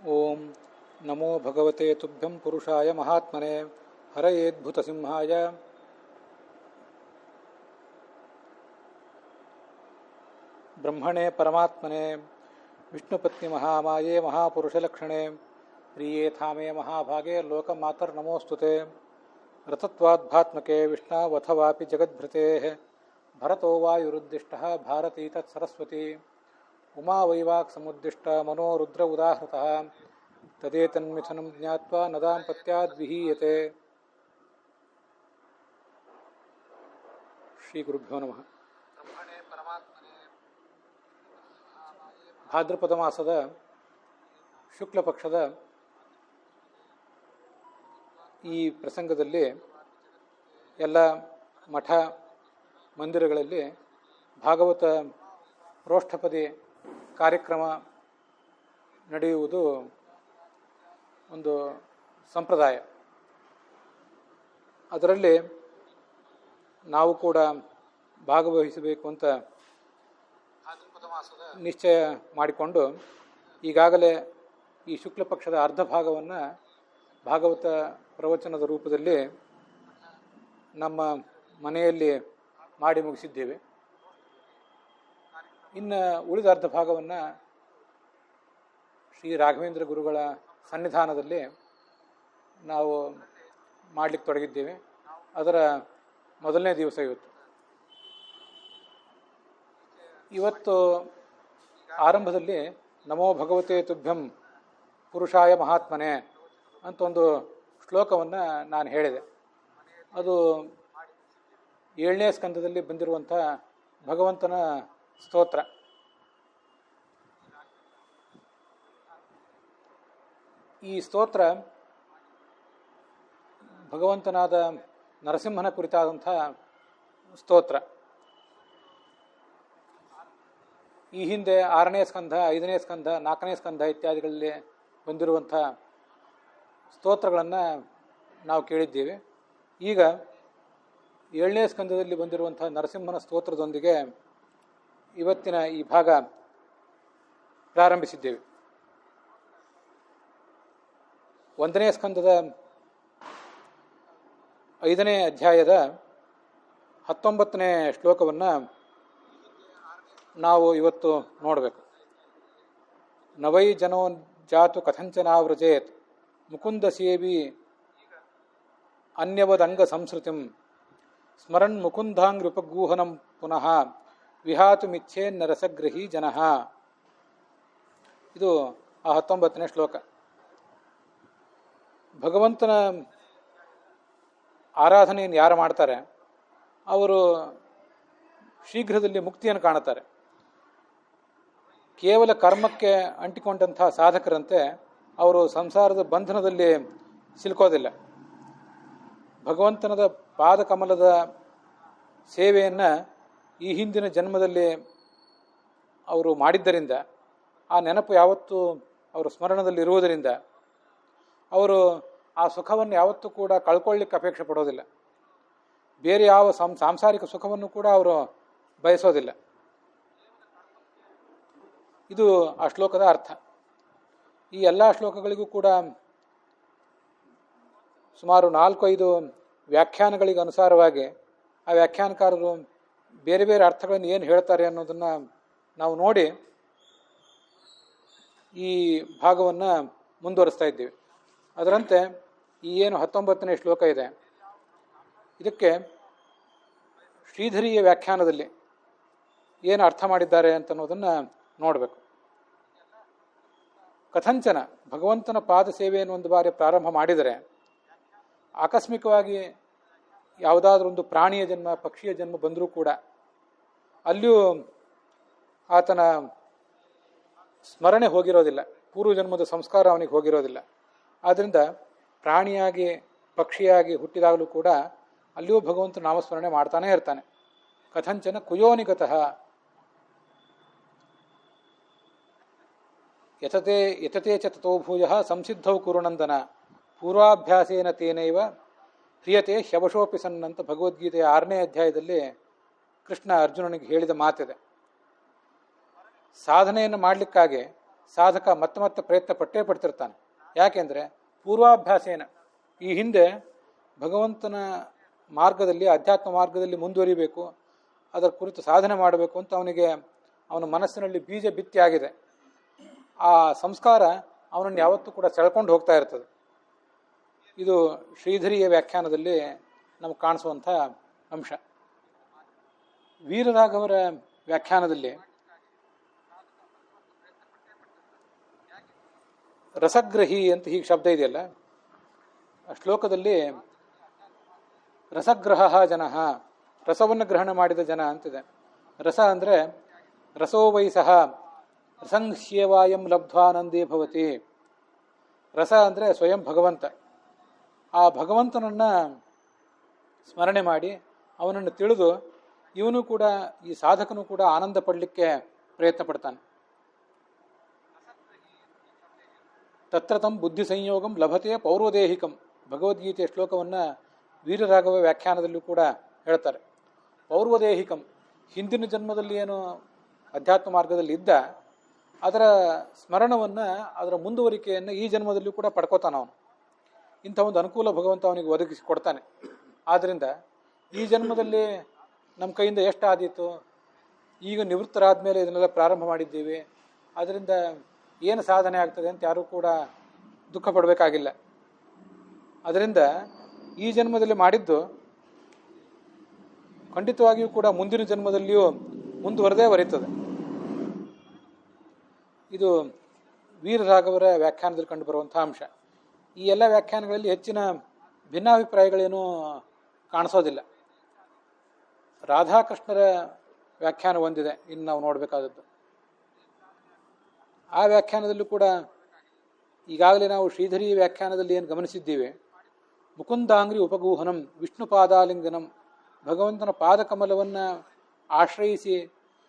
ಓಂ ನಮೋ ಭಗವತೆ ತುಭ್ಯಂ ಪುರುಷಾಯ ಮಹಾತ್ಮನೆ ಹರಯೇದ್ಭುತಸಿಂಹಾಯ ಬ್ರಹ್ಮಣೇ ಪರಮಾತ್ಮನೆ ವಿಷ್ಣುಪತ್ನಿ ಮಹಾಮಾಯೇ ಮಹಾಪುರುಷಲಕ್ಷಣೆ ಪ್ರಿಯೇಥಾಮೇ ಮಹಾಭಾಗೆ ಲೋಕಮಾತರ್ನಮೋಸ್ತುತೆ ರತತ್ವಾದ್ಭಾತ್ಮಕೆ ವಿಷ್ಣಾವಥವಾಪಿ ಜಗದ್ಭೃತೆ ಭರತೋ ವಾಯುರುದ್ದಿಷ್ಟಃ ಭಾರತೀ ತತ್ಸರಸ್ವತಿ ಉಮಾ ವೈವಾಕ್ ಸಮುದ್ದಿಷ್ಟ ಮನೋ ರುದ್ರ ಉದಾಹೃತಃ ತದೇತನ್ಮಿಥುನಂ ಜ್ಞಾತ್ವಾ ನ ದಾಂಪತ್ಯಾದ್ವಿಹೀಯತೆ. ಶ್ರೀ ಗುರುಭ್ಯೋ ನಮಃ. ಭಾದ್ರಪದ ಮಾಸದ ಶುಕ್ಲ ಪಕ್ಷದ ಈ ಪ್ರಸಂಗದಲ್ಲಿ ಎಲ್ಲ ಮಠ ಮಂದಿರಗಳಲ್ಲಿ ಭಾಗವತ ಪ್ರೋಷ್ಠಪದಿ ಕಾರ್ಯಕ್ರಮ ನಡೆಯುವುದು ಒಂದು ಸಂಪ್ರದಾಯ. ಅದರಲ್ಲಿ ನಾವು ಕೂಡ ಭಾಗವಹಿಸಬೇಕು ಅಂತ ನಿಶ್ಚಯ ಮಾಡಿಕೊಂಡು ಈಗಾಗಲೇ ಈ ಶುಕ್ಲ ಪಕ್ಷದ ಅರ್ಧ ಭಾಗವನ್ನು ಭಾಗವತ ಪ್ರವಚನದ ರೂಪದಲ್ಲಿ ನಮ್ಮ ಮನೆಯಲ್ಲಿ ಮಾಡಿ ಮುಗಿಸಿದ್ದೇವೆ. ಇನ್ನು ಉಳಿದ ಅರ್ಧ ಭಾಗವನ್ನು ಶ್ರೀ ರಾಘವೇಂದ್ರ ಗುರುಗಳ ಸನ್ನಿಧಾನದಲ್ಲಿ ನಾವು ಮಾಡಲಿಕ್ಕೆ ತೊಡಗಿದ್ದೇವೆ. ಅದರ ಮೊದಲನೇ ದಿವಸ ಇವತ್ತು ಆರಂಭದಲ್ಲಿ ನಮೋ ಭಗವತೆ ತುಭ್ಯಂ ಪುರುಷಾಯ ಮಹಾತ್ಮನೆ ಅಂತ ಒಂದು ಶ್ಲೋಕವನ್ನು ನಾನು ಹೇಳಿದೆ. ಅದು 7ನೇ ಸ್ಕಂದದಲ್ಲಿ ಬಂದಿರುವಂಥ ಭಗವಂತನ ಸ್ತೋತ್ರ. ಈ ಸ್ತೋತ್ರ ಭಗವಂತನಾದ ನರಸಿಂಹನ ಕುರಿತಾದಂಥ ಸ್ತೋತ್ರ. ಈ ಹಿಂದೆ 6ನೇ ಸ್ಕಂಧ, 5ನೇ ಸ್ಕಂಧ, 4ನೇ ಸ್ಕಂಧ ಇತ್ಯಾದಿಗಳಲ್ಲಿ ಬಂದಿರುವಂಥ ಸ್ತೋತ್ರಗಳನ್ನು ನಾವು ಕೇಳಿದ್ದೇವೆ. ಈಗ 7ನೇ ಸ್ಕಂದದಲ್ಲಿ ಬಂದಿರುವಂಥ ನರಸಿಂಹನ ಸ್ತೋತ್ರದೊಂದಿಗೆ ಇವತ್ತಿನ ಈ ಭಾಗ ಪ್ರಾರಂಭಿಸಿದ್ದೇವೆ. 1ನೇ ಸ್ಕಂದದ 5ನೇ ಅಧ್ಯಾಯದ 19ನೇ ಶ್ಲೋಕವನ್ನು ನಾವು ಇವತ್ತು ನೋಡಬೇಕು. ನವೈ ಜನೋ ಜಾತು ಕಥಂಚನಾವೃಜೇತ್ ಮುಕುಂದ ಸೇವಿ ಅನ್ಯವದಂಗ ಸಂಸ್ಕೃತಿಂ ಸ್ಮರನ್ ಮುಕುಂದಾಂಗ್ರಿಪಗೂಹನಂ ಪುನಃ ವಿಹಾತು ಮಿಚ್ಛೇನ್ನ ರಸಗ್ರಹಿ ಜನಃ. ಇದು ಆ 19ನೇ ಶ್ಲೋಕ. ಭಗವಂತನ ಆರಾಧನೆಯನ್ನು ಯಾರು ಮಾಡ್ತಾರೆ ಅವರು ಶೀಘ್ರದಲ್ಲಿ ಮುಕ್ತಿಯನ್ನು ಕಾಣುತ್ತಾರೆ. ಕೇವಲ ಕರ್ಮಕ್ಕೆ ಅಂಟಿಕೊಂಡಂಥ ಸಾಧಕರಂತೆ ಅವರು ಸಂಸಾರದ ಬಂಧನದಲ್ಲಿ ಸಿಲುಕೋದಿಲ್ಲ. ಭಗವಂತನದ ಪಾದಕಮಲದ ಸೇವೆಯನ್ನು ಈ ಹಿಂದಿನ ಜನ್ಮದಲ್ಲಿ ಅವರು ಮಾಡಿದ್ದರಿಂದ ಆ ನೆನಪು ಯಾವತ್ತೂ ಅವರ ಸ್ಮರಣದಲ್ಲಿ ಇರುವುದರಿಂದ ಅವರು ಆ ಸುಖವನ್ನು ಯಾವತ್ತೂ ಕೂಡ ಕಳ್ಕೊಳ್ಳಿಕ್ಕೆ ಅಪೇಕ್ಷೆ ಪಡೋದಿಲ್ಲ. ಬೇರೆ ಯಾವ ಸಾಂಸಾರಿಕ ಸುಖವನ್ನು ಕೂಡ ಅವರು ಬಯಸೋದಿಲ್ಲ. ಇದು ಆ ಶ್ಲೋಕದ ಅರ್ಥ. ಈ ಎಲ್ಲ ಶ್ಲೋಕಗಳಿಗೂ ಕೂಡ ಸುಮಾರು 4-5 ವ್ಯಾಖ್ಯಾನಗಳಿಗೆ ಅನುಸಾರವಾಗಿ ಆ ವ್ಯಾಖ್ಯಾನಕಾರರು ಬೇರೆ ಬೇರೆ ಅರ್ಥಗಳನ್ನು ಏನು ಹೇಳ್ತಾರೆ ಅನ್ನೋದನ್ನು ನಾವು ನೋಡಿ ಈ ಭಾಗವನ್ನು ಮುಂದುವರಿಸ್ತಾ ಇದ್ದೀವಿ. ಅದರಂತೆ ಈ ಏನು 19ನೇ ಶ್ಲೋಕ ಇದೆ ಇದಕ್ಕೆ ಶ್ರೀಧರಿಯ ವ್ಯಾಖ್ಯಾನದಲ್ಲಿ ಏನು ಅರ್ಥ ಮಾಡಿದ್ದಾರೆ ಅಂತನ್ನೋದನ್ನು ನೋಡಬೇಕು. ಕಥಂಚನ ಭಗವಂತನ ಪಾದ ಸೇವೆಯನ್ನು ಒಂದು ಬಾರಿ ಪ್ರಾರಂಭ ಮಾಡಿದರೆ ಆಕಸ್ಮಿಕವಾಗಿ ಯಾವುದಾದ್ರೂ ಒಂದು ಪ್ರಾಣಿಯ ಜನ್ಮ, ಪಕ್ಷಿಯ ಜನ್ಮ ಬಂದರೂ ಕೂಡ ಅಲ್ಲಿಯೂ ಆತನ ಸ್ಮರಣೆ ಹೋಗಿರೋದಿಲ್ಲ, ಪೂರ್ವಜನ್ಮದ ಸಂಸ್ಕಾರ ಅವನಿಗೆ ಹೋಗಿರೋದಿಲ್ಲ. ಆದ್ದರಿಂದ ಪ್ರಾಣಿಯಾಗಿ ಪಕ್ಷಿಯಾಗಿ ಹುಟ್ಟಿದಾಗಲೂ ಕೂಡ ಅಲ್ಲಿಯೂ ಭಗವಂತ ನಾಮಸ್ಮರಣೆ ಮಾಡ್ತಾನೇ ಇರ್ತಾನೆ. ಕಥಂಚನ ಕುಯೋನಿಗತಃ ಯತತೆ ಚ ತಥೋ ಭೂಯಃ ಸಂಸಿದ್ಧೌ ಕುರುನಂದನ ಪೂರ್ವಾಭ್ಯಾಸೇನ ತೇನೈವ ಪ್ರಿಯತೆ ಹ್ಯವಶೋಪಿ ಸನ್ ಅಂತ ಭಗವದ್ಗೀತೆಯ 6ನೇ ಅಧ್ಯಾಯದಲ್ಲಿ ಕೃಷ್ಣ ಅರ್ಜುನನಿಗೆ ಹೇಳಿದ ಮಾತಿದೆ. ಸಾಧನೆಯನ್ನು ಮಾಡಲಿಕ್ಕಾಗಿ ಸಾಧಕ ಮತ್ತೆ ಮತ್ತೆ ಪ್ರಯತ್ನ ಪಟ್ಟೇ ಪಡ್ತಿರ್ತಾನೆ. ಯಾಕೆಂದರೆ ಪೂರ್ವಾಭ್ಯಾಸೇನ ಈ ಹಿಂದೆ ಭಗವಂತನ ಮಾರ್ಗದಲ್ಲಿ, ಅಧ್ಯಾತ್ಮ ಮಾರ್ಗದಲ್ಲಿ ಮುಂದುವರಿಬೇಕು, ಅದರ ಕುರಿತು ಸಾಧನೆ ಮಾಡಬೇಕು ಅಂತ ಅವನ ಮನಸ್ಸಿನಲ್ಲಿ ಬೀಜ ಬಿತ್ತಿ ಆಗಿದೆ. ಆ ಸಂಸ್ಕಾರ ಅವನನ್ನು ಯಾವತ್ತೂ ಕೂಡ ಸೆಳ್ಕೊಂಡು ಹೋಗ್ತಾ ಇರ್ತದೆ. ಇದು ಶ್ರೀಧರಿಯ ವ್ಯಾಖ್ಯಾನದಲ್ಲಿ ನಮಗೆ ಕಾಣಿಸುವಂಥ ಅಂಶ. ವೀರರಾಘವರ ವ್ಯಾಖ್ಯಾನದಲ್ಲಿ ರಸಗ್ರಹಿ ಅಂತ ಹೀಗೆ ಶಬ್ದ ಇದೆಯಲ್ಲ, ಆ ಶ್ಲೋಕದಲ್ಲಿ ರಸಗ್ರಹ ಜನ, ರಸವನ್ನು ಗ್ರಹಣ ಮಾಡಿದ ಜನ ಅಂತಿದೆ. ರಸ ಅಂದರೆ ರಸೋ ವೈಸಹ ರಸಂಹ್ಯೇವಾಯಂ ಲಬ್ಧ್ವಾನಂದೇ ಭವತಿ. ರಸ ಅಂದರೆ ಸ್ವಯಂ ಭಗವಂತ. ಆ ಭಗವಂತನನ್ನು ಸ್ಮರಣೆ ಮಾಡಿ ಅವನನ್ನು ತಿಳಿದು ಇವನು ಕೂಡ, ಈ ಸಾಧಕನು ಕೂಡ ಆನಂದ ಪಡಲಿಕ್ಕೆ ಪ್ರಯತ್ನ ಪಡ್ತಾನೆ. ತತ್ರ ತಂ ಬುದ್ಧಿ ಸಂಯೋಗಂ ಲಭತೆ ಪೌರ್ವದೇಹಿಕಂ. ಭಗವದ್ಗೀತೆಯ ಶ್ಲೋಕವನ್ನು ವೀರರಾಘವ ವ್ಯಾಖ್ಯಾನದಲ್ಲೂ ಕೂಡ ಹೇಳ್ತಾರೆ. ಪೌರ್ವದೇಹಿಕಂ, ಹಿಂದಿನ ಜನ್ಮದಲ್ಲಿ ಏನು ಅಧ್ಯಾತ್ಮ ಮಾರ್ಗದಲ್ಲಿ ಇದ್ದ ಅದರ ಸ್ಮರಣವನ್ನು, ಅದರ ಮುಂದುವರಿಕೆಯನ್ನು ಈ ಜನ್ಮದಲ್ಲೂ ಕೂಡ ಪಡ್ಕೋತಾನ ಅವನು. ಇಂಥ ಒಂದು ಅನುಕೂಲ ಭಗವಂತ ಅವನಿಗೆ ಒದಗಿಸಿ ಕೊಡ್ತಾನೆ. ಆದ್ದರಿಂದ ಈ ಜನ್ಮದಲ್ಲಿ ನಮ್ಮ ಕೈಯಿಂದ ಎಷ್ಟು ಆದೀತು, ಈಗ ನಿವೃತ್ತರಾದ ಮೇಲೆ ಇದನ್ನೆಲ್ಲ ಪ್ರಾರಂಭ ಮಾಡಿದ್ದೀವಿ, ಅದರಿಂದ ಏನು ಸಾಧನೆ ಆಗ್ತದೆ ಅಂತ ಯಾರೂ ಕೂಡ ದುಃಖ ಪಡಬೇಕಾಗಿಲ್ಲ. ಅದರಿಂದ ಈ ಜನ್ಮದಲ್ಲಿ ಮಾಡಿದ್ದು ಖಂಡಿತವಾಗಿಯೂ ಕೂಡ ಮುಂದಿನ ಜನ್ಮದಲ್ಲಿಯೂ ಮುಂದುವರೆದೇ ಬರೀತದೆ. ಇದು ವೀರರಾಘವರ ವ್ಯಾಖ್ಯಾನದಲ್ಲಿ ಕಂಡುಬರುವಂಥ ಅಂಶ. ಈ ಎಲ್ಲ ವ್ಯಾಖ್ಯಾನಗಳಲ್ಲಿ ಹೆಚ್ಚಿನ ಭಿನ್ನಾಭಿಪ್ರಾಯಗಳೇನೂ ಕಾಣಿಸೋದಿಲ್ಲ. ರಾಧಾಕೃಷ್ಣರ ವ್ಯಾಖ್ಯಾನ ಒಂದಿದೆ ಇನ್ನು ನಾವು ನೋಡಬೇಕಾದದ್ದು. ಆ ವ್ಯಾಖ್ಯಾನದಲ್ಲೂ ಕೂಡ ಈಗಾಗಲೇ ನಾವು ಶ್ರೀಧರಿ ವ್ಯಾಖ್ಯಾನದಲ್ಲಿ ಏನು ಗಮನಿಸಿದ್ದೀವಿ, ಮುಕುಂದಾಂಗ್ರಿ ಉಪಗೂಹನಂ ವಿಷ್ಣು ಪಾದಾಲಿಂಗನಂ, ಭಗವಂತನ ಪಾದಕಮಲವನ್ನು ಆಶ್ರಯಿಸಿ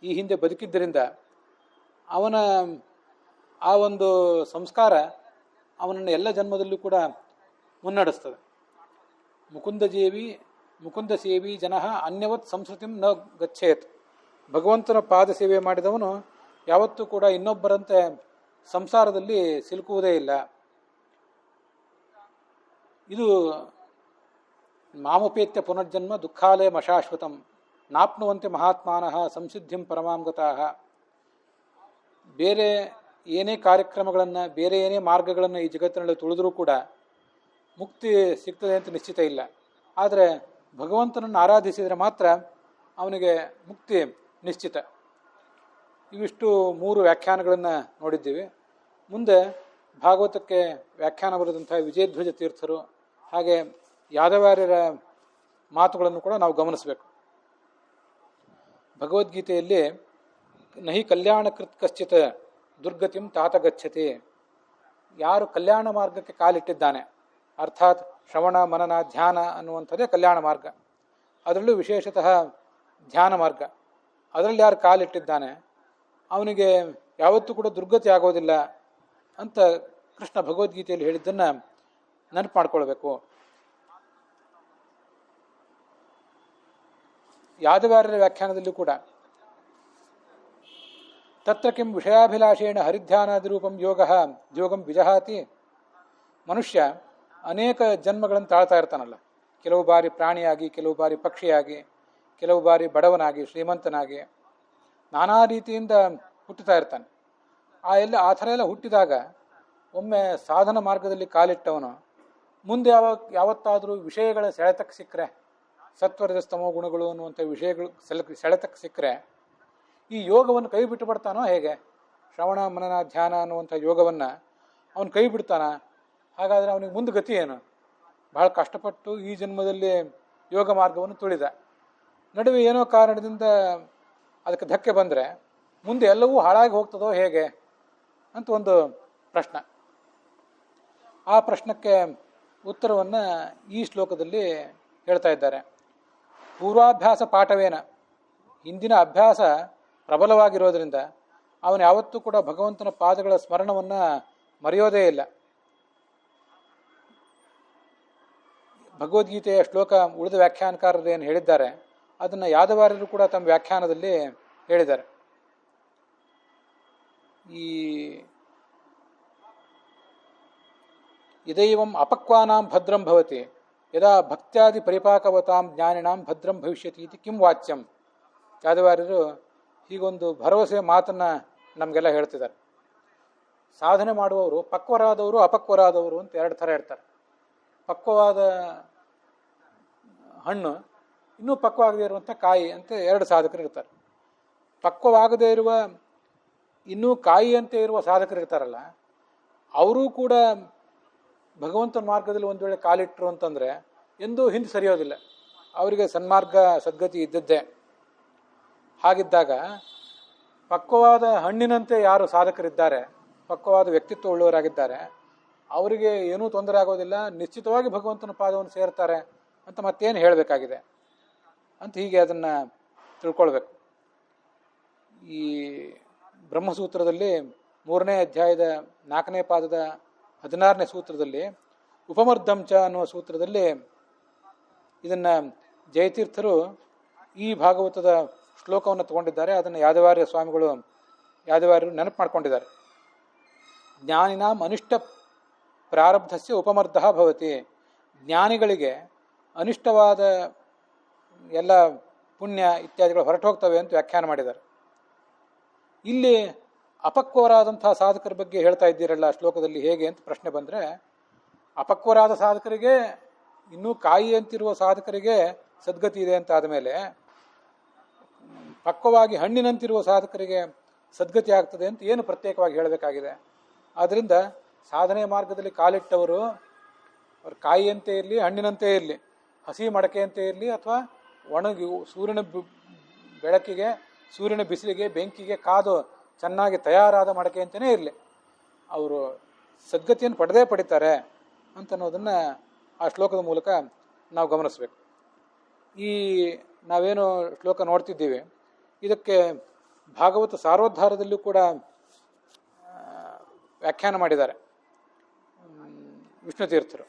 ಈ ಹಿಂದೆ ಬದುಕಿದ್ದರಿಂದ ಅವನ ಆ ಒಂದು ಸಂಸ್ಕಾರ ಅವನನ್ನು ಎಲ್ಲ ಜನ್ಮದಲ್ಲೂ ಕೂಡ ಮುನ್ನಡೆಸ್ತದೆ. ಮುಕುಂದ ಸೇವಿ ಜನ ಅನ್ಯವತ್ ಸಂಸ್ಕೃತಿಂ ನ ಗಚ್ಚೇತ್. ಭಗವಂತನ ಪಾದ ಸೇವೆ ಮಾಡಿದವನು ಯಾವತ್ತೂ ಕೂಡ ಇನ್ನೊಬ್ಬರಂತೆ ಸಂಸಾರದಲ್ಲಿ ಸಿಲುಕುವುದೇ ಇಲ್ಲ. ಇದು ಮಾಮುಪೇತ್ಯ ಪುನರ್ಜನ್ಮ ದುಃಖಾಲಯ ಮಶಾಶ್ವತಂ ನಾಪ್ನುವಂತೆ ಮಹಾತ್ಮಾನಃ ಸಂಸಿದ್ಧಿಂ ಪರಮಾಂಗತಃ. ಬೇರೆ ಏನೇ ಕಾರ್ಯಕ್ರಮಗಳನ್ನು, ಬೇರೆ ಏನೇ ಮಾರ್ಗಗಳನ್ನು ಈ ಜಗತ್ತಿನಲ್ಲಿ ತುಳಿದರೂ ಕೂಡ ಮುಕ್ತಿ ಸಿಗ್ತದೆ ಅಂತ ನಿಶ್ಚಿತ ಇಲ್ಲ. ಆದರೆ ಭಗವಂತನನ್ನು ಆರಾಧಿಸಿದರೆ ಮಾತ್ರ ಅವನಿಗೆ ಮುಕ್ತಿ ನಿಶ್ಚಿತ. ಇವಿಷ್ಟು 3 ವ್ಯಾಖ್ಯಾನಗಳನ್ನು ನೋಡಿದ್ದೀವಿ. ಮುಂದೆ ಭಾಗವತಕ್ಕೆ ವ್ಯಾಖ್ಯಾನ ಬರೆದಂಥ ವಿಜಯಧ್ವಜ ತೀರ್ಥರು ಹಾಗೆ ಯಾದವಾರ್ಯರ ಮಾತುಗಳನ್ನು ಕೂಡ ನಾವು ಗಮನಿಸಬೇಕು. ಭಗವದ್ಗೀತೆಯಲ್ಲಿ ನಹಿ ಕಲ್ಯಾಣಕೃತ್ ಕಶ್ಚಿತ್ ದುರ್ಗತಿಂ ತಾತ ಗಚ್ಚತಿ. ಯಾರು ಕಲ್ಯಾಣ ಮಾರ್ಗಕ್ಕೆ ಕಾಲಿಟ್ಟಿದ್ದಾನೆ, ಅರ್ಥಾತ್ ಶ್ರವಣ ಮನನ ಧ್ಯಾನ ಅನ್ನುವಂಥದ್ದೇ ಕಲ್ಯಾಣ ಮಾರ್ಗ, ಅದರಲ್ಲೂ ವಿಶೇಷತಃ ಧ್ಯಾನ ಮಾರ್ಗ, ಅದರಲ್ಲಿ ಯಾರು ಕಾಲಿಟ್ಟಿದ್ದಾನೆ ಅವನಿಗೆ ಯಾವತ್ತೂ ಕೂಡ ದುರ್ಗತಿ ಆಗೋದಿಲ್ಲ ಅಂತ ಕೃಷ್ಣ ಭಗವದ್ಗೀತೆಯಲ್ಲಿ ಹೇಳಿದ್ದನ್ನು ನೆನಪು ಮಾಡ್ಕೊಳ್ಬೇಕು. ಯಾದವಾರ್ಯರ ವ್ಯಾಖ್ಯಾನದಲ್ಲೂ ಕೂಡ ತತ್ರ ಕಿಂ ವಿಷಯಾಭಿಲಾಷೇಣ ಹರಿಧ್ಯಾನಾದಿರೂಪಂ ಯೋಗಂ ವಿಜಹಾತಿ. ಮನುಷ್ಯ ಅನೇಕ ಜನ್ಮಗಳನ್ನು ತಾಳ್ತಾ ಇರ್ತಾನಲ್ಲ, ಕೆಲವು ಬಾರಿ ಪ್ರಾಣಿಯಾಗಿ, ಕೆಲವು ಬಾರಿ ಪಕ್ಷಿಯಾಗಿ, ಕೆಲವು ಬಾರಿ ಬಡವನಾಗಿ, ಶ್ರೀಮಂತನಾಗಿ, ನಾನಾ ರೀತಿಯಿಂದ ಹುಟ್ಟುತ್ತಾ ಇರ್ತಾನೆ. ಆ ಥರ ಎಲ್ಲ ಹುಟ್ಟಿದಾಗ ಒಮ್ಮೆ ಸಾಧನ ಮಾರ್ಗದಲ್ಲಿ ಕಾಲಿಟ್ಟವನು ಮುಂದೆ ಯಾವತ್ತಾದರೂ ವಿಷಯಗಳ ಸೆಳೆತಕ್ಕೆ ಸಿಕ್ಕರೆ, ಸತ್ವರಜಸ್ತಮೋ ಗುಣಗಳು ಅನ್ನುವಂಥ ವಿಷಯಗಳು ಸೆಳೆತಕ್ಕೆ ಸಿಕ್ಕರೆ ಈ ಯೋಗವನ್ನು ಕೈ ಬಿಟ್ಟು ಬಿಡ್ತಾನೋ ಹೇಗೆ? ಶ್ರವಣ ಮನನ ಧ್ಯಾನ ಅನ್ನುವಂಥ ಯೋಗವನ್ನು ಅವನು ಕೈ ಬಿಡ್ತಾನ? ಹಾಗಾದರೆ ಅವನಿಗೆ ಮುಂದೆ ಗತಿ ಏನು? ಬಹಳ ಕಷ್ಟಪಟ್ಟು ಈ ಜನ್ಮದಲ್ಲಿ ಯೋಗ ಮಾರ್ಗವನ್ನು ತುಳಿದ, ನಡುವೆ ಏನೋ ಕಾರಣದಿಂದ ಅದಕ್ಕೆ ಧಕ್ಕೆ ಬಂದರೆ ಮುಂದೆ ಎಲ್ಲವೂ ಹಾಳಾಗಿ ಹೋಗ್ತದೋ ಹೇಗೆ ಅಂತ ಒಂದು ಪ್ರಶ್ನೆ. ಆ ಪ್ರಶ್ನಕ್ಕೆ ಉತ್ತರವನ್ನು ಈ ಶ್ಲೋಕದಲ್ಲಿ ಹೇಳ್ತಾ ಇದ್ದಾರೆ. ಪೂರ್ವಾಭ್ಯಾಸ ಪಾಠವೇನ, ಹಿಂದಿನ ಅಭ್ಯಾಸ ಪ್ರಬಲವಾಗಿರೋದ್ರಿಂದ ಅವನು ಯಾವತ್ತೂ ಕೂಡ ಭಗವಂತನ ಪಾದಗಳ ಸ್ಮರಣವನ್ನು ಮರೆಯೋದೇ ಇಲ್ಲ. ಭಗವದ್ಗೀತೆಯ ಶ್ಲೋಕ ಉಳಿದ ವ್ಯಾಖ್ಯಾನಕಾರರು ಏನು ಹೇಳಿದ್ದಾರೆ ಅದನ್ನು ಯಾದವಾರ್ಯರು ಕೂಡ ತಮ್ಮ ವ್ಯಾಖ್ಯಾನದಲ್ಲಿ ಹೇಳಿದ್ದಾರೆ. ಈ ಇದೈವಂ ಅಪಕ್ವಾನಾಂ ಭದ್ರಂ ಭವತಿ ಯದಾ ಭಕ್ತ್ಯಾದಿ ಪರಿಪಾಕವತಾಂ ಜ್ಞಾನಿನಾಂ ಭದ್ರಂ ಭವಿಷ್ಯತಿ ಇತಿ ಕಿಂ ವಾಚ್ಯಂ. ಯಾದವಾರ್ಯರು ಹೀಗೊಂದು ಭರವಸೆ ಮಾತನ್ನು ನಮಗೆಲ್ಲ ಹೇಳ್ತಿದ್ದಾರೆ. ಸಾಧನೆ ಮಾಡುವವರು ಪಕ್ವರಾದವರು ಅಪಕ್ವರಾದವರು ಅಂತ ಎರಡು ಥರ ಇರ್ತಾರೆ. ಪಕ್ವವಾದ ಹಣ್ಣು, ಇನ್ನೂ ಪಕ್ವವಾಗದೇ ಇರುವಂಥ ಕಾಯಿ ಅಂತ ಎರಡು ಸಾಧಕರು ಇರ್ತಾರೆ. ಪಕ್ವವಾಗದೇ ಇರುವ ಇನ್ನೂ ಕಾಯಿಯಂತೆ ಇರುವ ಸಾಧಕರು ಇರ್ತಾರಲ್ಲ, ಅವರೂ ಕೂಡ ಭಗವಂತನ ಮಾರ್ಗದಲ್ಲಿ ಒಂದು ವೇಳೆ ಕಾಲಿಟ್ಟರು ಅಂತಂದರೆ ಎಂದೂ ಹಿಂದೆ ಸರಿಯೋದಿಲ್ಲ. ಅವರಿಗೆ ಸನ್ಮಾರ್ಗ ಸದ್ಗತಿ ಇದ್ದದ್ದೇ. ಹಾಗಿದ್ದಾಗ ಪಕ್ವವಾದ ಹಣ್ಣಿನಂತೆ ಯಾರು ಸಾಧಕರಿದ್ದಾರೆ, ಪಕ್ವವಾದ ವ್ಯಕ್ತಿತ್ವ ಉಳ್ಳವರಾಗಿದ್ದಾರೆ, ಅವರಿಗೆ ಏನೂ ತೊಂದರೆ ಆಗೋದಿಲ್ಲ, ನಿಶ್ಚಿತವಾಗಿ ಭಗವಂತನ ಪಾದವನ್ನು ಸೇರ್ತಾರೆ ಅಂತ ಮತ್ತೇನು ಹೇಳಬೇಕಾಗಿದೆ ಅಂತ ಹೀಗೆ ಅದನ್ನು ತಿಳ್ಕೊಳ್ಬೇಕು. ಈ ಬ್ರಹ್ಮಸೂತ್ರದಲ್ಲಿ 3ನೇ ಅಧ್ಯಾಯದ 4ನೇ ಪಾದದ 16ನೇ ಸೂತ್ರದಲ್ಲಿ ಉಪಮರ್ದಂಚ ಅನ್ನುವ ಸೂತ್ರದಲ್ಲಿ ಇದನ್ನು ಜಯತೀರ್ಥರು ಈ ಭಾಗವತದ ಶ್ಲೋಕವನ್ನು ತಗೊಂಡಿದ್ದಾರೆ. ಅದನ್ನು ಯಾದವಾರ್ಯರು ನೆನಪು ಮಾಡ್ಕೊಂಡಿದ್ದಾರೆ. ಜ್ಞಾನಿನಾಂ ಅನಿಷ್ಟ ಪ್ರಾರಬ್ಧಸ್ಯ ಉಪಮರ್ಧ ಭವತಿ. ಜ್ಞಾನಿಗಳಿಗೆ ಅನಿಷ್ಟವಾದ ಎಲ್ಲ ಪುಣ್ಯ ಇತ್ಯಾದಿಗಳು ಹೊರಟು ಹೋಗ್ತವೆ ಅಂತ ವ್ಯಾಖ್ಯಾನ ಮಾಡಿದ್ದಾರೆ. ಇಲ್ಲಿ ಅಪಕ್ವರಾದಂತಹ ಸಾಧಕರ ಬಗ್ಗೆ ಹೇಳ್ತಾ ಇದ್ದೀರಲ್ಲ ಶ್ಲೋಕದಲ್ಲಿ ಹೇಗೆ ಅಂತ ಪ್ರಶ್ನೆ ಬಂದರೆ, ಅಪಕ್ವರಾದ ಸಾಧಕರಿಗೆ, ಇನ್ನೂ ಕಾಯಿ ಅಂತಿರುವ ಸಾಧಕರಿಗೆ ಸದ್ಗತಿ ಇದೆ ಅಂತ ಆದಮೇಲೆ ಪಕ್ವವಾಗಿ ಹಣ್ಣಿನಂತಿರುವ ಸಾಧಕರಿಗೆ ಸದ್ಗತಿ ಆಗ್ತದೆ ಅಂತ ಏನು ಪ್ರತ್ಯೇಕವಾಗಿ ಹೇಳಬೇಕಾಗಿದೆ? ಆದ್ದರಿಂದ ಸಾಧನೆ ಮಾರ್ಗದಲ್ಲಿ ಕಾಲಿಟ್ಟವರು ಅವ್ರ ಕಾಯಿಯಂತೆ ಇರಲಿ, ಹಣ್ಣಿನಂತೆ ಇರಲಿ, ಹಸಿ ಮಡಕೆಯಂತೆ ಇರಲಿ, ಅಥವಾ ಒಣಗಿ ಸೂರ್ಯನ ಬೆಳಕಿಗೆ, ಸೂರ್ಯನ ಬಿಸಿಲಿಗೆ, ಬೆಂಕಿಗೆ ಕಾದು ಚೆನ್ನಾಗಿ ತಯಾರಾದ ಮಡಕೆಯಂತೆಯೇ ಇರಲಿ, ಅವರು ಸದ್ಗತಿಯನ್ನು ಪಡಿತಾರೆ ಅಂತನ್ನೋದನ್ನು ಆ ಶ್ಲೋಕದ ಮೂಲಕ ನಾವು ಗಮನಿಸಬೇಕು. ಈ ನಾವೇನು ಶ್ಲೋಕ ನೋಡ್ತಿದ್ದೀವಿ, ಇದಕ್ಕೆ ಭಾಗವತ ಸಾರೋದ್ಧಾರದಲ್ಲೂ ಕೂಡ ವ್ಯಾಖ್ಯಾನ ಮಾಡಿದ್ದಾರೆ ವಿಷ್ಣು ತೀರ್ಥರು.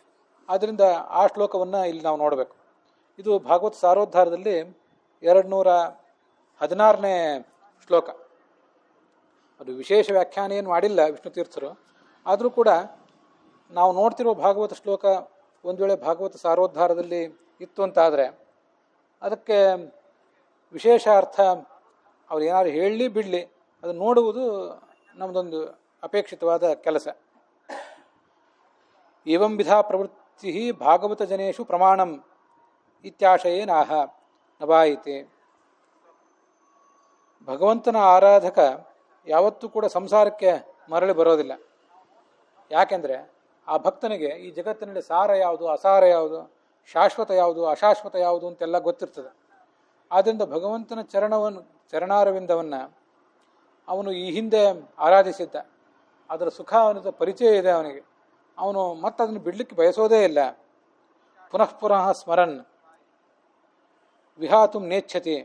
ಆದ್ದರಿಂದ ಆ ಶ್ಲೋಕವನ್ನು ಇಲ್ಲಿ ನಾವು ನೋಡಬೇಕು. ಇದು ಭಾಗವತ ಸಾರೋದ್ಧಾರದಲ್ಲಿ 216ನೇ ಶ್ಲೋಕ. ಅದು ವಿಶೇಷ ವ್ಯಾಖ್ಯಾನ ಏನು ಮಾಡಿಲ್ಲ ವಿಷ್ಣು ತೀರ್ಥರು. ಆದರೂ ಕೂಡ ನಾವು ನೋಡ್ತಿರೋ ಭಾಗವತ ಶ್ಲೋಕ ಒಂದು ವೇಳೆ ಭಾಗವತ ಸಾರೋದ್ಧಾರದಲ್ಲಿ ಇತ್ತು ಅಂತಾದರೆ ಅದಕ್ಕೆ ವಿಶೇಷ ಅರ್ಥ ಅವ್ರು ಏನಾದ್ರು ಹೇಳಲಿ ಬಿಡಲಿ, ಅದು ನೋಡುವುದು ನಮ್ಮದೊಂದು ಅಪೇಕ್ಷಿತವಾದ ಕೆಲಸ. ಏವಂ ವಿಧಾ ಪ್ರವೃತ್ತಿ ಭಾಗವತ ಜನೇಶು ಪ್ರಮಾಣಂ ಇತ್ಯಾಶಯೇ ನಾಹ ನವಾಯಿತೆ. ಭಗವಂತನ ಆರಾಧಕ ಯಾವತ್ತೂ ಕೂಡ ಸಂಸಾರಕ್ಕೆ ಮರಳಿ ಬರೋದಿಲ್ಲ. ಯಾಕೆಂದರೆ ಆ ಭಕ್ತನಿಗೆ ಈ ಜಗತ್ತಿನಲ್ಲಿ ಸಾರ ಯಾವುದು, ಅಸಾರ ಯಾವುದು, ಶಾಶ್ವತ ಯಾವುದು, ಅಶಾಶ್ವತ ಯಾವುದು ಅಂತೆಲ್ಲ ಗೊತ್ತಿರ್ತದೆ. ಆದ್ದರಿಂದ ಭಗವಂತನ ಚರಣಾರವಿಂದವನ್ನು ಅವನು ಈ ಹಿಂದೆ ಆರಾಧಿಸಿದ್ದ, ಅದರ ಸುಖ ಅವನದ ಪರಿಚಯ ಇದೆ ಅವನಿಗೆ. ಅವನು ಮತ್ತೆ ಅದನ್ನು ಬಿಡಲಿಕ್ಕೆ ಬಯಸೋದೇ ಇಲ್ಲ. ಪುನಃ ಪುನಃ ಸ್ಮರನ್ ವಿಹಾತು ನೇಚ್ಛತಿ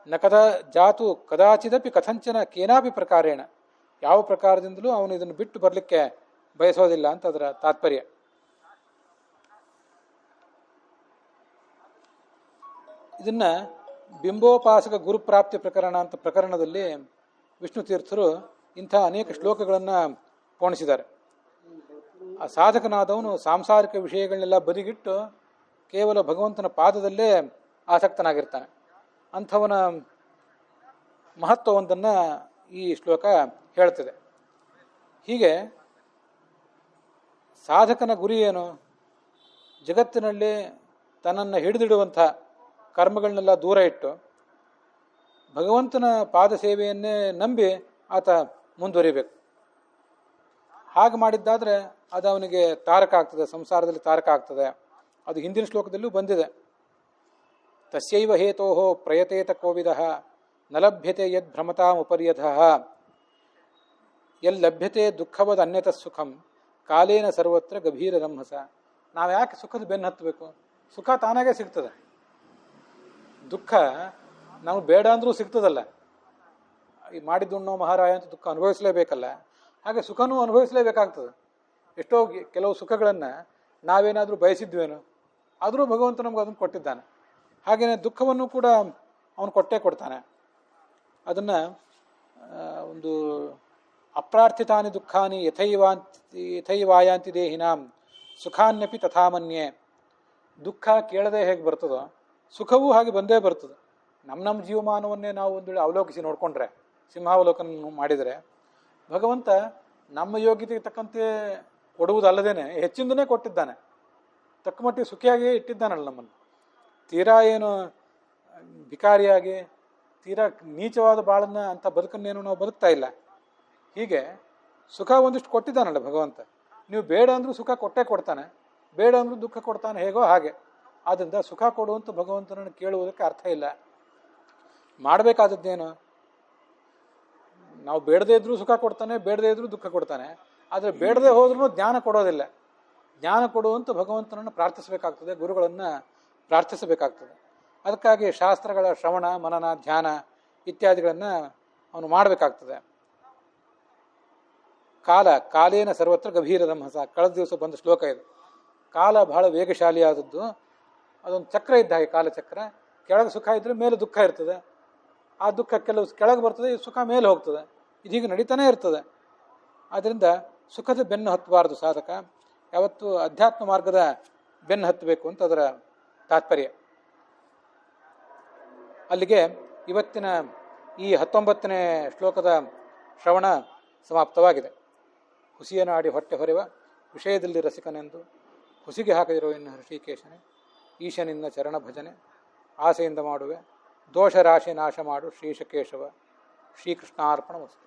ನ ಕದ ಜಾತು ಕದಾಚಿದಪಿ ಕಥಂಚನ ಕೇನಾಪಿ ಪ್ರಕಾರೇಣ. ಯಾವ ಪ್ರಕಾರದಿಂದಲೂ ಅವನು ಇದನ್ನು ಬಿಟ್ಟು ಬರಲಿಕ್ಕೆ ಬಯಸೋದಿಲ್ಲ ಅಂತ ಅದರ ತಾತ್ಪರ್ಯ. ಇದನ್ನು ಬಿಂಬೋಪಾಸಕ ಗುರುಪ್ರಾಪ್ತಿ ಪ್ರಕರಣ ಅಂತ ಪ್ರಕರಣದಲ್ಲಿ ವಿಷ್ಣು ತೀರ್ಥರು ಇಂಥ ಅನೇಕ ಶ್ಲೋಕಗಳನ್ನು ಪೋಣಿಸಿದ್ದಾರೆ. ಆ ಸಾಧಕನಾದವನು ಸಾಂಸಾರಿಕ ವಿಷಯಗಳನ್ನೆಲ್ಲ ಬದಿಗಿಟ್ಟು ಕೇವಲ ಭಗವಂತನ ಪಾದದಲ್ಲೇ ಆಸಕ್ತನಾಗಿರ್ತಾನೆ. ಅಂಥವನ ಮಹತ್ವವೊಂದನ್ನು ಈ ಶ್ಲೋಕ ಹೇಳ್ತದೆ. ಹೀಗೆ ಸಾಧಕನ ಗುರಿ ಏನು? ಜಗತ್ತಿನಲ್ಲಿ ತನ್ನನ್ನು ಹಿಡಿದಿಡುವಂಥ ಕರ್ಮಗಳನ್ನೆಲ್ಲ ದೂರ ಇಟ್ಟು ಭಗವಂತನ ಪಾದ ಸೇವೆಯನ್ನೇ ನಂಬಿ ಆತ ಮುಂದುವರಿಬೇಕು. ಹಾಗೆ ಮಾಡಿದ್ದಾದರೆ ಅದು ಅವನಿಗೆ ತಾರಕ ಆಗ್ತದೆ, ಸಂಸಾರದಲ್ಲಿ ತಾರಕ ಆಗ್ತದೆ. ಅದು ಹಿಂದಿನ ಶ್ಲೋಕದಲ್ಲೂ ಬಂದಿದೆ. ತಸ್ಯೈವ ಹೇತೋಹೋ ಪ್ರಯತೇತ ಕೋವಿದಃ ನ ಲಭ್ಯತೆ ಯದ್ ಭ್ರಮತಾಮುಪರ್ಯಧಃ ಲಭ್ಯತೆ ದುಃಖವದ್ ಅನ್ಯತ ಸುಖಂ ಕಾಲೇನ ಸರ್ವತ್ರ ಗಭೀರ ರಂಹಸ. ನಾವು ಯಾಕೆ ಸುಖದ ಬೆನ್ನು ಹತ್ತಬೇಕು? ಸುಖ ತಾನಾಗೇ ಸಿಗ್ತದೆ. ದುಃಖ ನಾವು ಬೇಡ ಅಂದರೂ ಸಿಗ್ತದಲ್ಲ. ಈ ಮಾಡಿದ್ದುಣ್ಣೋ ಮಹಾರಾಯ ಅಂತ ದುಃಖ ಅನುಭವಿಸಲೇಬೇಕಲ್ಲ, ಹಾಗೆ ಸುಖನೂ ಅನುಭವಿಸಲೇಬೇಕಾಗ್ತದೆ. ಎಷ್ಟೋ ಕೆಲವು ಸುಖಗಳನ್ನು ನಾವೇನಾದರೂ ಬಯಸಿದ್ವೇನೋ, ಆದರೂ ಭಗವಂತ ನಮ್ಗೆ ಅದನ್ನು ಕೊಟ್ಟಿದ್ದಾನೆ. ಹಾಗೆಯೇ ದುಃಖವನ್ನು ಕೂಡ ಅವನು ಕೊಟ್ಟೇ ಕೊಡ್ತಾನೆ. ಅದನ್ನು ಒಂದು ಅಪ್ರಾರ್ಥಿತಾನಿ ದುಃಖಾನಿ ಯಥೈವಾಯಾಂತಿ ದೇಹಿನಾಂ ಸುಖಾನ್ಯಪಿ ತಥಾಮನ್ಯೆ. ದುಃಖ ಕೇಳದೆ ಹೇಗೆ ಬರ್ತದೋ ಸುಖವೂ ಹಾಗೆ ಬಂದೇ ಬರ್ತದೆ. ನಮ್ಮ ಜೀವಮಾನವನ್ನೇ ನಾವು ಒಂದು ವೇಳೆ ಅವಲೋಕಿಸಿ ನೋಡಿಕೊಂಡ್ರೆ, ಸಿಂಹಾವಲೋಕನ ಮಾಡಿದರೆ, ಭಗವಂತ ನಮ್ಮ ಯೋಗ್ಯತೆಗೆ ತಕ್ಕಂತೆ ಕೊಡುವುದಲ್ಲದೇನೆ ಹೆಚ್ಚಿಂದನೇ ಕೊಟ್ಟಿದ್ದಾನೆ. ತಕ್ಕ ಮಟ್ಟಿಗೆ ಸುಖಿಯಾಗಿಯೇ ಇಟ್ಟಿದ್ದಾನಲ್ಲ ನಮ್ಮನ್ನು. ತೀರಾ ಏನು ಭಿಕಾರಿಯಾಗಿ ತೀರಾ ನೀಚವಾದ ಬಾಳನ್ನ ಅಂತ ಬದುಕನ್ನೇನು ನಾವು ಬದುಕ್ತಾ ಇಲ್ಲ. ಹೀಗೆ ಸುಖ ಒಂದಿಷ್ಟು ಕೊಟ್ಟಿದ್ದಾನಲ್ಲ ಭಗವಂತ. ನೀವು ಬೇಡ ಅಂದರೂ ಸುಖ ಕೊಟ್ಟೇ ಕೊಡ್ತಾನೆ, ಬೇಡ ಅಂದರೂ ದುಃಖ ಕೊಡ್ತಾನೆ, ಹೇಗೋ ಹಾಗೆ. ಆದ್ದರಿಂದ ಸುಖ ಕೊಡುವಂಥ ಭಗವಂತನನ್ನು ಕೇಳುವುದಕ್ಕೆ ಅರ್ಥ ಇಲ್ಲ. ಮಾಡಬೇಕಾದದ್ದೇನು? ನಾವು ಬೇಡದೇ ಇದ್ರೂ ಸುಖ ಕೊಡ್ತಾನೆ, ಬೇಡದೇ ಇದ್ರೂ ದುಃಖ ಕೊಡ್ತಾನೆ. ಆದರೆ ಬೇಡದೇ ಹೋದ್ರೂ ಜ್ಞಾನ ಕೊಡೋದಿಲ್ಲ. ಜ್ಞಾನ ಕೊಡುವಂಥ ಭಗವಂತನನ್ನು ಪ್ರಾರ್ಥಿಸಬೇಕಾಗ್ತದೆ, ಗುರುಗಳನ್ನು ಪ್ರಾರ್ಥಿಸಬೇಕಾಗ್ತದೆ. ಅದಕ್ಕಾಗಿ ಶಾಸ್ತ್ರಗಳ ಶ್ರವಣ ಮನನ ಧ್ಯಾನ ಇತ್ಯಾದಿಗಳನ್ನು ಅವನು ಮಾಡಬೇಕಾಗ್ತದೆ. ಕಾಲೇನ ಸರ್ವತ್ರ ಗಭೀರದ ಹಸ, ಕಳೆದ ದಿವಸ ಬಂದ ಶ್ಲೋಕ ಇದು. ಕಾಲ ಬಹಳ ವೇಗಶಾಲಿಯಾದದ್ದು. ಅದೊಂದು ಚಕ್ರ ಇದ್ದ ಹಾಗೆ, ಕಾಲಚಕ್ರ. ಕೆಳಗೆ ಸುಖ ಇದ್ದರೆ ಮೇಲೆ ದುಃಖ ಇರ್ತದೆ. ಆ ದುಃಖ ಕೆಲವು ಕೆಳಗೆ ಬರ್ತದೆ, ಸುಖ ಮೇಲೆ ಹೋಗ್ತದೆ. ಇದೀಗ ನಡೀತಾನೆ ಇರ್ತದೆ. ಆದ್ದರಿಂದ ಸುಖದ ಬೆನ್ನು ಹತ್ತಬಾರದು ಸಾಧಕ. ಯಾವತ್ತೂ ಅಧ್ಯಾತ್ಮ ಮಾರ್ಗದ ಬೆನ್ನು ಹತ್ತಬೇಕು ಅಂತ ಅದರ ತಾತ್ಪರ್ಯ. ಅಲ್ಲಿಗೆ ಇವತ್ತಿನ ಈ 19ನೇ ಶ್ಲೋಕದ ಶ್ರವಣ ಸಮಾಪ್ತವಾಗಿದೆ. ಹುಸಿಯನಾಡಿ ಹೊಟ್ಟೆ ಹೊರೆವ ವಿಷಯದಲ್ಲಿ ರಸಿಕನೆಂದು ಹುಸಿಗೆ ಹಾಕದಿರೋ ಇನ್ನು ಹೃಷಿಕೇಶನೇ, ಈಶನಿಂದ ಚರಣ ಭಜನೆ ಆಸೆಯಿಂದ ಮಾಡುವೆ, ದೋಷ ರಾಶಿ ನಾಶ ಮಾಡು ಶ್ರೀಶಕೇಶವ. ಶ್ರೀಕೃಷ್ಣಾರ್ಪಣ ವಸ್ತು.